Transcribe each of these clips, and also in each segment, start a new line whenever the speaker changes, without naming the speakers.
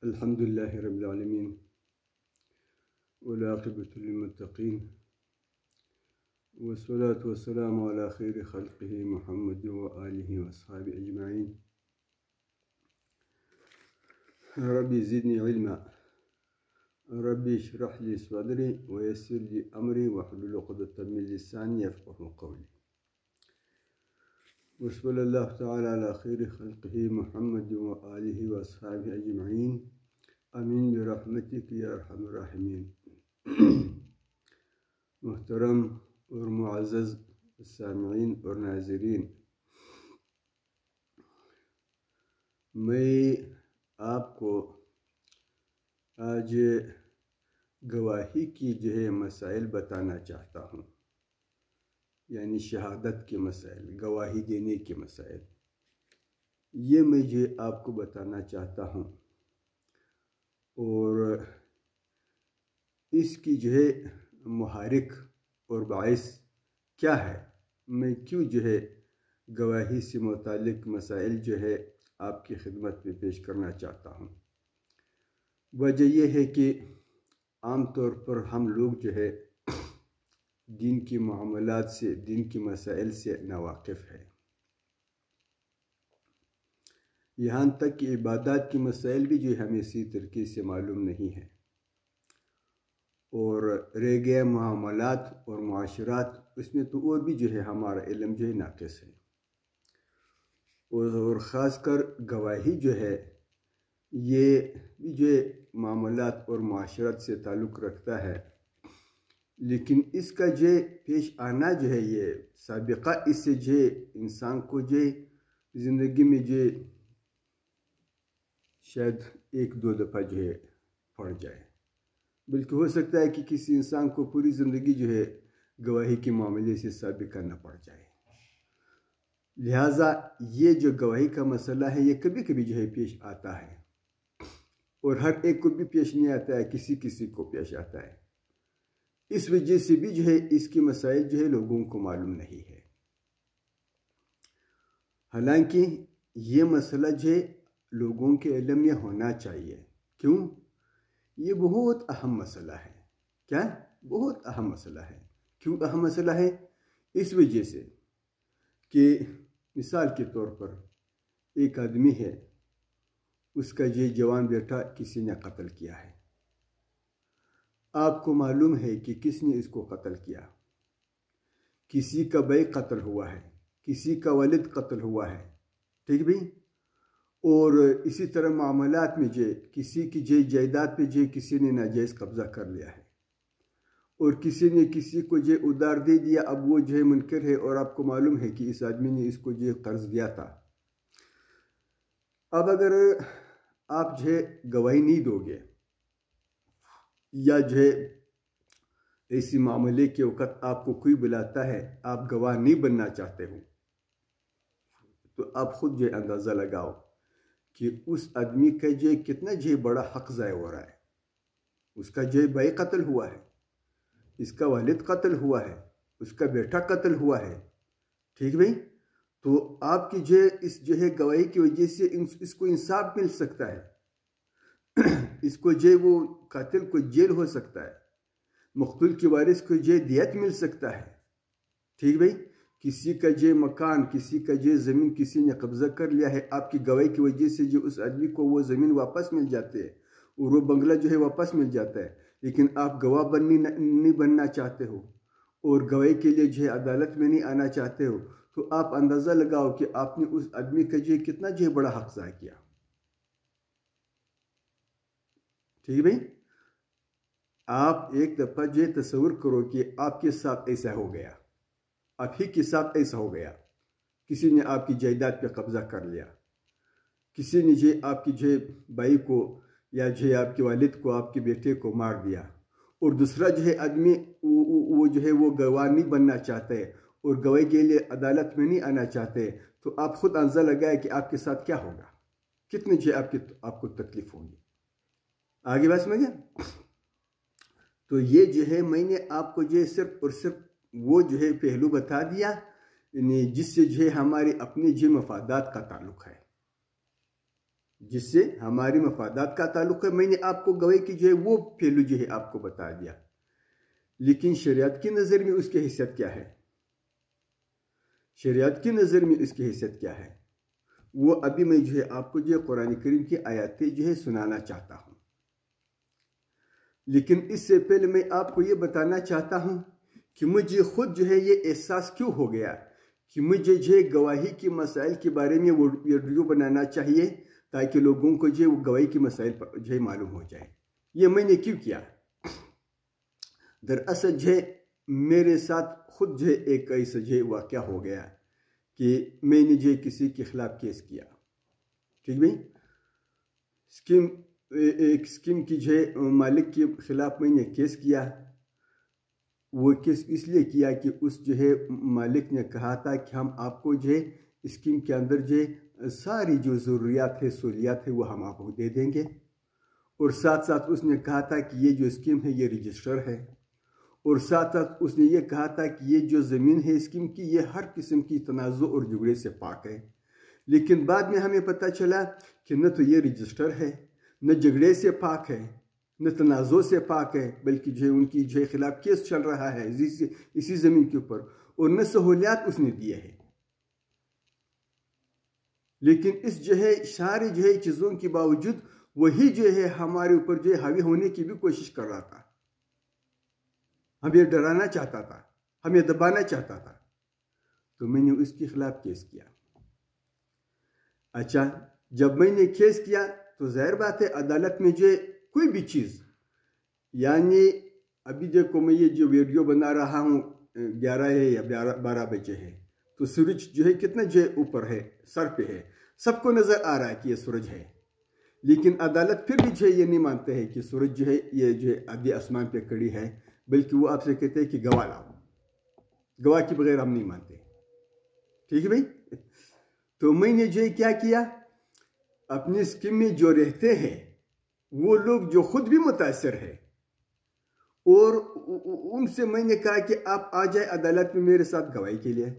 الحمد لله رب العالمين والعاقبة للمتقين والصلاة والسلام على خير خلقه محمد وآله وأصحابه أجمعين. ربي زدني علما، ربي اشرح لي صدري ويسر لي أمري واحلل عقدة من لساني يفقهوا قولي. وصلى الله تعالى على خير خلقه محمد وآله وأصحابه أجمعين. آمین برحمتک یا ارحم الراحمین. محترم اور معزز سامعین اور ناظرین، میں آپ کو آج گواہی کی مسائل بتانا چاہتا ہوں، یعنی شہادت کے مسائل، گواہی دینے کے مسائل. یہ میں آپ کو بتانا چاہتا ہوں، اور اس کی محرک اور باعث کیا ہے، میں کیوں گواہی سے متعلق مسائل آپ کی خدمت میں پیش کرنا چاہتا ہوں. وجہ یہ ہے کہ عام طور پر ہم لوگ دین کی معاملات سے، دین کی مسائل سے ناواقف ہیں. یہاں تک کہ عبادات کی مسائل بھی ہمیں اسی طریقے سے معلوم نہیں ہے، اور رہ گئے معاملات اور معاشرات، اس میں تو اور بھی ہمارا علم ناقص ہے. اور خاص کر گواہی یہ بھی معاملات اور معاشرت سے تعلق رکھتا ہے، لیکن اس کا پیش آنا یہ سابقہ، اس سے انسان کو زندگی میں شاید ایک دو دفعہ پڑ جائے، بلکہ ہو سکتا ہے کہ کسی انسان کو پوری زندگی گواہی کے معاملے سے سابقہ نہ پڑ جائے. لہٰذا یہ گواہی کا مسئلہ ہے، یہ کبھی کبھی پیش آتا ہے، اور ہر ایک کو بھی پیش نہیں آتا ہے، کسی کسی کو پیش آتا ہے. اس وجہ سے بھی اس کی مسائل لوگوں کو معلوم نہیں ہے. حالانکہ یہ مسئلہ لوگوں کے علم میں ہونا چاہیے. کیوں؟ یہ بہت اہم مسئلہ ہے. کیا؟ بہت اہم مسئلہ ہے. کیوں اہم مسئلہ ہے؟ اس وجہ سے کہ مثال کے طور پر ایک آدمی ہے، اس کا جوان بیٹا کسی نے قتل کیا ہے. آپ کو معلوم ہے کہ کس نے اس کو قتل کیا. کسی کا بھائی قتل ہوا ہے، کسی کا والد قتل ہوا ہے. ٹھیک بھائی؟ اور اسی طرح معاملات میں کسی کی جائیداد پہ کسی نے ناجائز قبضہ کر لیا ہے، اور کسی نے کسی کو ادھار دے دیا. اب وہ منکر ہے، اور آپ کو معلوم ہے کہ اس آدمی نے اس کو قرض دیا تھا. اب اگر آپ گواہی نہیں دو گے، یا ایسی معاملے کے وقت آپ کو کوئی بلاتا ہے، آپ گواہ نہیں بننا چاہتے ہو، تو آپ خود اندازہ لگاؤ کہ اس آدمی کا کتنا بڑا حق ضائع ہو رہا ہے. اس کا بھائی قتل ہوا ہے، اس کا والد قتل ہوا ہے، اس کا بیٹا قتل ہوا ہے. ٹھیک بھائی؟ تو آپ کی اس گواہی کی وجہ سے اس کو انصاف مل سکتا ہے. اس کو وہ قاتل کو جیل ہو سکتا ہے، مقتول کے وارث کو دیت مل سکتا ہے. ٹھیک بھائی؟ کسی کا مکان، کسی کا زمین کسی نے قبضہ کر لیا ہے، آپ کی گواہی کی وجہ سے اس آدمی کو وہ زمین واپس مل جاتے ہے، اور وہ بنگلہ واپس مل جاتا ہے. لیکن آپ گواہ نہیں بننا چاہتے ہو، اور گواہی کے لیے عدالت میں نہیں آنا چاہتے ہو، تو آپ اندازہ لگاؤ کہ آپ نے اس آدمی کا کتنا بڑا حق ضائع کیا. ٹھیک بھائی؟ آپ ایک دفعہ تصور کرو کہ آپ کے ساتھ ایسا ہو گیا، آپ ہی کے ساتھ ایسا ہو گیا. کسی نے آپ کی جائیداد پہ قبضہ کر لیا، کسی نے آپ کی بھائی کو یا آپ کے والد کو، آپ کے بیٹے کو مار دیا، اور دوسرا آدمی وہ گواہ نہیں بننا چاہتے اور گواہی کے لیے عدالت میں نہیں آنا چاہتے. تو آپ خود اندازہ لگائے کہ آپ کے ساتھ کیا ہوگا، کتنی آپ کو تکلیف ہوگی. آگے بات سمجھیں؟ تو یہ میں نے آپ کو صرف اور صرف وہ پہلو بتا دیا، یعنی جس سے ہمارے اپنے مفادات کا تعلق ہے. جس سے ہماری مفادات کا تعلق ہے. میں نے آپ کو گواہی کی جو ہے وہ پہلو جو ہے آپ کو بتا دیا. لیکن شریعت کی نظر میں اس کی حیثیت کیا ہے؟ شریعت کی نظر میں اس کی حیثیت کیا ہے وہ ابھی میں جو ہے آپ کو جو ہے قرآن کریم کی آیاتیں جو ہے سنانا چاہتا ہوں. لیکن اس سے پہلے میں آپ کو یہ بتانا چاہتا ہوں کہ مجھے خود جو ہے یہ احساس کیوں ہو گیا کہ مجھے جو ہے گواہی کے مسائل کے بارے میں وہ ویڈیو بنانا چاہیے تاکہ لوگوں کو جو ہے وہ گواہی کے مسائل جو ہے معلوم ہو جائے. یہ میں نے کیوں کیا؟ دراصل جو ہے میرے ساتھ خود جو ہے ایک ایسا جو ہے واقعہ ہو گیا کہ میں نے جو ہے کسی کے خلاف کیس کیا. ٹھیک بھائی، ایک اسکیم کی جو ہے مالک کے خلاف میں نے کیس کیا. وہ کیس اس لیے کیا کہ اس جو ہے مالک نے کہا تھا کہ ہم آپ کو جو ہے اسکیم کے اندر جو ہے ساری جو ضروریات ہے سہولیات ہے وہ ہم آپ کو دے دیں گے. اور ساتھ ساتھ اس نے کہا تھا کہ یہ جو اسکیم ہے یہ رجسٹر ہے. اور ساتھ ساتھ اس نے یہ کہا تھا کہ یہ جو زمین ہے اسکیم کی یہ ہر قسم کی تنازع اور جھگڑے سے پاک ہے. لیکن بعد میں ہمیں پتہ چلا کہ نہ تو یہ رجسٹر ہے، نہ جھگڑے سے پاک ہے، نہ تنازع سے پاک ہے، بلکہ جو ہے ان کی جو ہے خلاف کیس چل رہا ہے اسی زمین کے اوپر، اور نہ سہولیات اس نے دیے ہیں. لیکن اس جو ہے ساری جو ہے چیزوں کے باوجود وہی جو ہے ہمارے اوپر جو ہے حاوی ہونے کی بھی کوشش کر رہا تھا. ہمیں ڈرانا چاہتا تھا، ہمیں دبانا چاہتا تھا. تو میں نے اس کے خلاف کیس کیا. اچھا، جب میں نے کیس کیا تو ظاہر بات ہے عدالت میں جو ہے کوئی بھی چیز، یعنی ابھی دیکھو میں یہ جو ویڈیو بنا رہا ہوں 11 ہے یا 12 بجے ہے، تو سورج جو ہے کتنا جو ہے اوپر ہے، سر پہ ہے، سب کو نظر آ رہا ہے کہ یہ سورج ہے. لیکن عدالت پھر بھی جو ہے یہ نہیں مانتے ہیں کہ سورج جو ہے یہ جو ہے آدھی آسمان پہ کھڑی ہے، بلکہ وہ آپ سے کہتے ہیں کہ گواہ لاؤ. گواہ کے بغیر ہم نہیں مانتے. ٹھیک ہے بھائی؟ تو میں نے جو ہے کیا کیا، اپنی اسکیم میں جو رہتے ہیں وہ لوگ جو خود بھی متاثر ہے، اور ان سے میں نے کہا کہ آپ آ جائے عدالت میں میرے ساتھ گواہی کے لیے.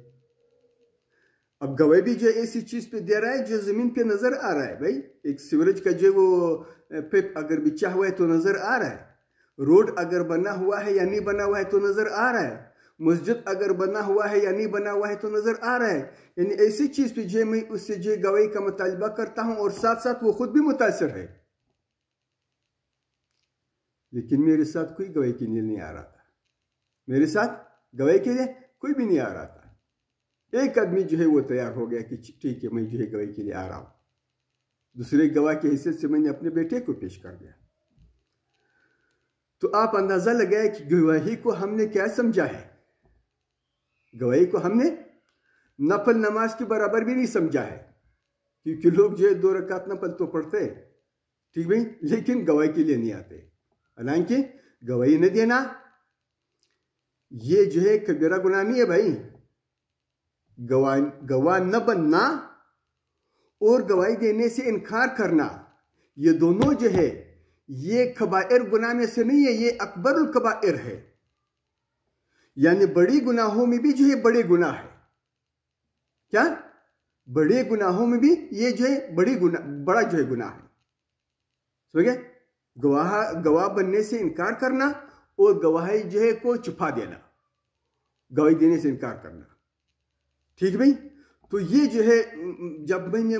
اب گواہی بھی جو ایسی چیز پہ دے رہا ہے جو زمین پہ نظر آ رہا ہے. بھائی ایک سیوریج کا جو وہ پائپ اگر بچھا ہوا ہے تو نظر آ رہا ہے، روڈ اگر بنا ہوا ہے یا نہیں بنا ہوا ہے تو نظر آ رہا ہے، مسجد اگر بنا ہوا ہے یا نہیں بنا ہوا ہے تو نظر آ رہا ہے. یعنی ایسی چیز پہ جو میں اس سے جو گواہی کا مطالبہ کرتا ہوں، اور ساتھ ساتھ وہ خود بھی متاثر ہے. لیکن میرے ساتھ کوئی گواہی کے لیے نہیں آ رہا تھا. میرے ساتھ گواہی کے لیے کوئی بھی نہیں آ رہا تھا. ایک آدمی جو ہے وہ تیار ہو گیا کہ ٹھیک ہے میں جو ہے گواہی کے لیے آ رہا ہوں. دوسرے گواہ کی حیثیت سے میں نے اپنے بیٹے کو پیش کر دیا. تو آپ اندازہ لگائے کہ گواہی کو ہم نے کیا سمجھا ہے. گواہی کو ہم نے نفل نماز کے برابر بھی نہیں سمجھا ہے، کیونکہ لوگ جو ہے 2 رکعت نفل تو پڑھتے ہیں، ٹھیک بھائی، لیکن گواہی کے لیے نہیں آتے. حالانکہ گواہی نہ دینا یہ جو ہے کبیرہ گناہ نہیں ہے بھائی. گواہ نہ بننا اور گواہی دینے سے انکار کرنا، یہ دونوں جو ہے یہ کبائر گناہ میں سے نہیں ہے، یہ اکبر الکبائر ہے. یعنی بڑی گناہوں میں بھی جو ہے بڑے گناہ ہے. کیا؟ بڑے گناہوں میں بھی یہ جو ہے بڑا جو ہے گناہ ہے. سمجھ گئے؟ گواہ بننے سے انکار کرنا اور گواہی جو ہے کو چھپا دینا، گواہی دینے سے انکار کرنا. ٹھیک بھائی؟ تو یہ جو ہے جب میں نے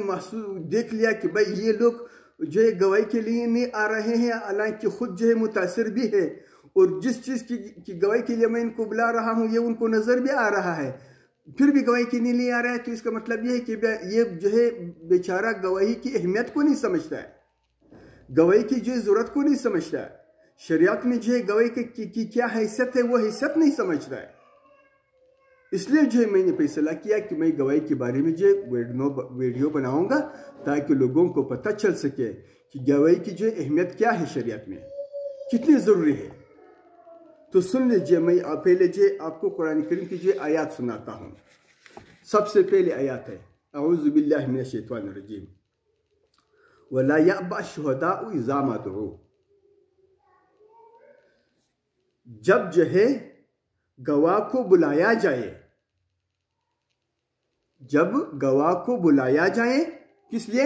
دیکھ لیا کہ بھائی یہ لوگ جو ہے گواہی کے لیے نہیں آ رہے ہیں، حالانکہ خود جو ہے متاثر بھی ہے، اور جس چیز کی گواہی کے لیے میں ان کو بلا رہا ہوں یہ ان کو نظر بھی آ رہا ہے، پھر بھی گواہی کے لیے نہیں آ رہا ہے، تو اس کا مطلب یہ ہے کہ یہ جو ہے بیچارہ گواہی کی اہمیت کو نہیں سمجھتا ہے، گواہی کی جو ضرورت کو نہیں سمجھتا ہے، شریعت میں جو ہے گواہی کی کیا حیثیت ہے وہ حیثیت نہیں سمجھتا ہے. اس لیے جو ہے میں نے فیصلہ کیا کہ میں گواہی کے بارے میں جو ویڈیو بناؤں گا تاکہ لوگوں کو پتہ چل سکے کہ گواہی کی جو اہمیت کیا ہے، شریعت میں کتنی ضروری ہے. تو سن لیجئے، میں پہلے جو آپ کو قرآن کریم کی جو آیات سناتا ہوں. سب سے پہلے آیات ہے اعوذ باللہ من الشیطان الرجیم وَلَا يَأْبَ الشُّهَدَاءُ إِذَا مَا دُعُوا. جب جو ہے گواہ کو بلایا جائے، جب گواہ کو بلایا جائے، کس لیے؟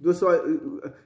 200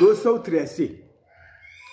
283,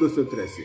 283।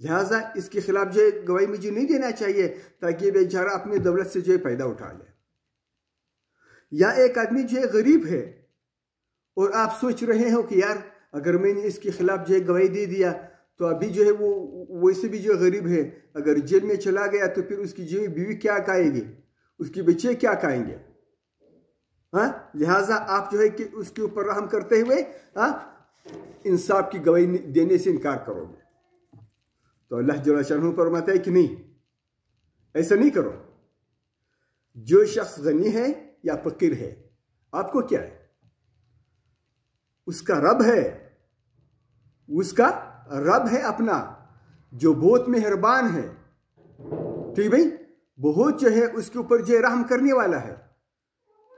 لہٰذا اس کے خلاف جو ہے گواہی مجھے نہیں دینا چاہیے تاکہ یہ بیچارہ اپنی دولت سے جو ہے فائدہ اٹھا لے. یا ایک آدمی جو ہے غریب ہے اور آپ سوچ رہے ہو کہ یار اگر میں نے اس کے خلاف جو ہے گواہی دے دیا تو ابھی جو ہے وہ ویسے بھی جو ہے غریب ہے, اگر جیل میں چلا گیا تو پھر اس کی جو بیوی کیا کھائے گی, اس کے بچے کیا کھائیں گے. ہاں, لہٰذا آپ جو ہے کہ اس کے اوپر رحم کرتے ہوئے انصاف کی گواہی دینے سے انکار کرو گے. تو اللہ جل شانہ فرماتا ہے کہ نہیں, ایسا نہیں کرو. جو شخص غنی ہے یا فقیر ہے, آپ کو کیا ہے, اس کا رب ہے, اس کا رب ہے اپنا جو بہت مہربان ہے. ٹھیک بھائی, بہت جو ہے اس کے اوپر جو رحم کرنے والا ہے,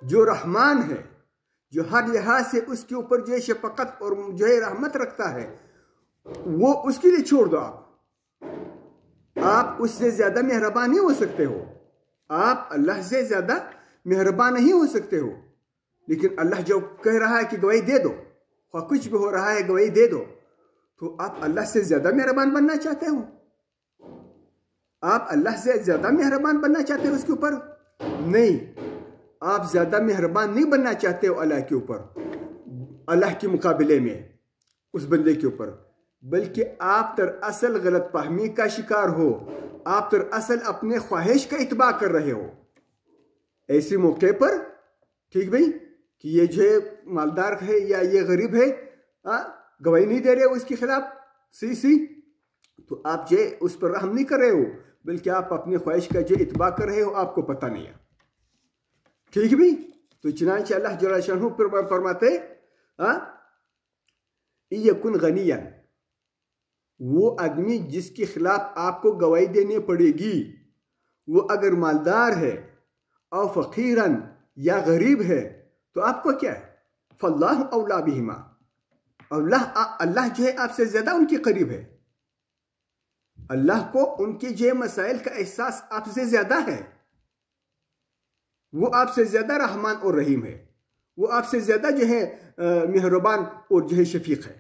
جو رحمان ہے, جو ہر لحاظ سے اس کے اوپر جو ہے شفقت اور جو ہے رحمت رکھتا ہے. وہ اس کے لیے چھوڑ دو. آپ اس سے زیادہ مہربان نہیں ہو سکتے ہو, آپ اللہ سے زیادہ مہربان نہیں ہو سکتے ہو. لیکن اللہ جو کہہ رہا ہے کہ گواہی دے دو, اور کچھ بھی ہو رہا ہے گواہی دے دو, تو آپ اللہ سے زیادہ مہربان بننا چاہتے ہو. آپ اللہ سے زیادہ مہربان بننا چاہتے ہو اس کے اوپر؟ نہیں, آپ زیادہ مہربان نہیں بننا چاہتے ہو اللہ کے اوپر, اللہ کے مقابلے میں اس بندے کے اوپر, بلکہ آپ دراصل غلط فہمی کا شکار ہو. آپ دراصل اپنے خواہش کا اتباع کر رہے ہو. ایسے موقع پر ٹھیک بھائی کہ یہ جو ہے مالدار ہے یا یہ غریب ہے, گواہی نہیں دے رہے ہو اس کے خلاف تو آپ جو اس پر رحم نہیں کر رہے ہو, بلکہ آپ اپنی خواہش کا جو اتباع کر رہے ہو, آپ کو پتہ نہیں ہے. ٹھیک بھائی, تو چنانچہ اللہ جل شانہ پر فرماتے یکن غنیا, وہ آدمی جس کے خلاف آپ کو گواہی دینے پڑے گی, وہ اگر مالدار ہے او فقیرن یا غریب ہے, تو آپ کو کیا ہے, فاللہ اولا بہما, اللہ جو ہے آپ سے زیادہ ان کے قریب ہے. اللہ کو ان کے جو مسائل کا احساس آپ سے زیادہ ہے. وہ آپ سے زیادہ رحمان اور رحیم ہے, وہ آپ سے زیادہ جو ہے مہربان اور جو ہے شفیق ہے.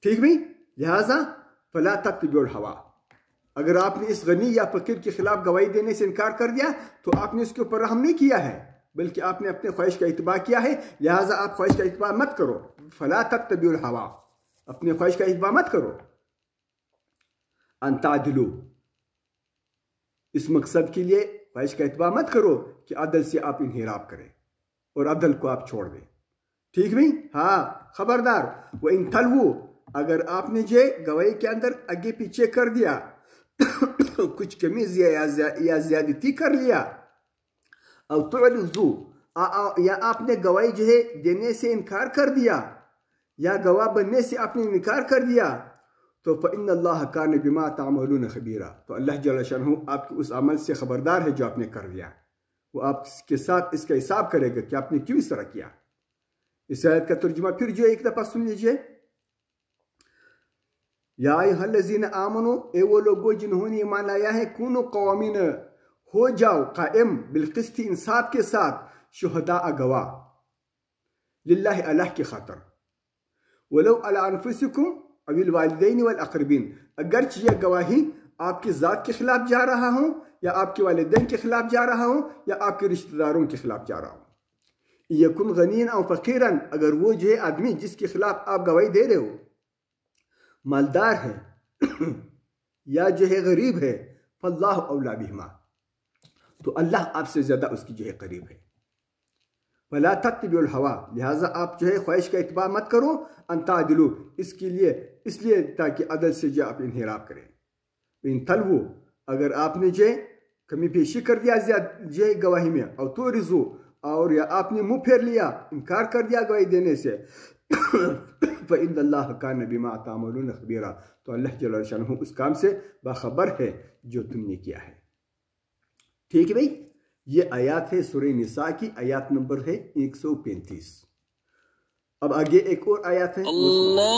ٹھیک بھائی, لہذا فلا تتبعوا الہوی, اگر آپ نے اس غنی یا فقیر کے خلاف گواہی دینے سے انکار کر دیا تو آپ نے اس کے اوپر رحم نہیں کیا ہے, بلکہ آپ نے اپنے خواہش کا اتباع کیا ہے. لہٰذا آپ خواہش کا اتباع مت کرو. فلا تتبعوا الہوی, اپنے خواہش کا اتباع مت کرو. ان تعدلوا, اس مقصد کے لیے خواہش کا اتباع مت کرو کہ عدل سے آپ انحراف کریں اور عدل کو آپ چھوڑ دیں. ٹھیک بھائی, ہاں خبردار. وَإِن تَلْوُوا, اگر آپ نے جو گواہی کے اندر آگے پیچھے کر دیا, کچھ کمی یا زیادتی کر لیا, او تعرضوا, یا آپ نے گواہی جو ہے دینے سے انکار کر دیا, یا گواہ بننے سے آپ نے انکار کر دیا, تو فإن اللہ کان بما تعملون خبیرا, تو اللہ جل شانہ آپ کے اس عمل سے خبردار ہے جو آپ نے کر دیا. وہ آپ کے ساتھ اس کا حساب کرے گا کہ آپ نے کیوں اس طرح کیا. اس آیت کا ترجمہ پھر جو ایک دفعہ سن لیجئے. یا ایھا الذین آمنوا, اے وہ لوگوں جنہوں نے ایمان لایا ہے, کونوا قوامین, ہو جاؤ قائم, بالقسط, انصاف کے ساتھ, شہداء, گواہ, للہ, اللہ کی خاطر, ولو علی انفسکم او الوالدین والاقربین, اگرچہ یہ گواہی آپ کی ذات کے خلاف جا رہا ہوں, یا آپ کے والدین کے خلاف جا رہا ہوں, یا آپ کے رشتہ داروں کے خلاف جا رہا ہوں. یکن غنین او فقیرن, اگر وہ جو ہے آدمی جس کے خلاف آپ گواہی دے رہے ہو مالدار ہے یا جو ہے غریب ہے, فاللہ اولا بہما, تو اللہ آپ سے زیادہ اس کی جو ہے قریب ہے. فلا تتبعوا الہوی, لہٰذا آپ جو ہے خواہش کا اتباع مت کرو. ان تعدلوا, اس لیے تاکہ عدل سے جو آپ انحراف کریں. ان تلووا, اگر آپ نے جو کمی پیشی کر دیا جو گواہی میں, او تعرضوا, اور یا آپ نے منہ پھیر لیا, انکار کر دیا گواہی دینے سے, فإن اللہ کان بما تعملون خبیرا, تو اللہ جل شانہ اس کام سے باخبر ہے جو تم نے کیا ہے. ٹھیک ہے بھائی, یہ آیات ہے سورہ نساء کی, آیات نمبر ہے 135. اب آگے ایک اور آیات ہے. اللہ